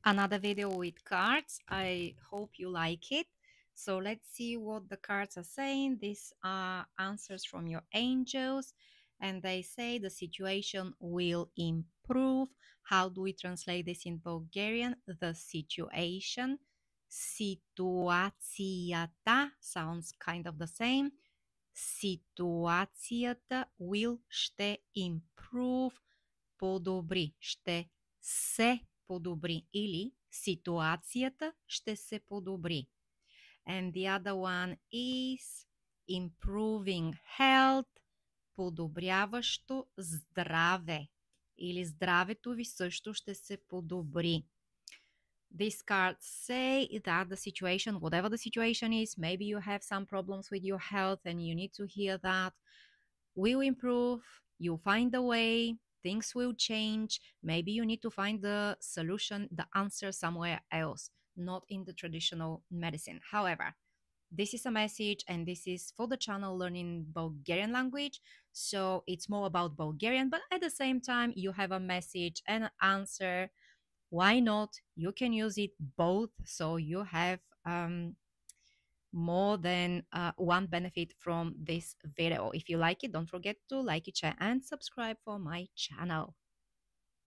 Another video with cards. I hope you like it. So let's see what the cards are saying. These are answers from your angels, and they say the situation will improve. How do we translate this in Bulgarian? The situation, ситуацията, sounds kind of the same. Ситуацията will ще improve, подобри, ще се подобри или ситуацията ще се подобри. And the other one is improving health, подобряващо здраве или здравето ви също ще се подобри. These cards say that the situation, whatever the situation is, maybe you have some problems with your health and you need to hear that, will improve, you'll find a way, things will change. Maybe you need to find the solution, the answer somewhere else, not in the traditional medicine. However, this is a message and this is for the channel learning Bulgarian language. So it's more about Bulgarian, but at the same time, you have a message and an answer. Why not? You can use it both. So you have more than one benefit from this video. If you like it, don't forget to like it, share, and subscribe for my channel.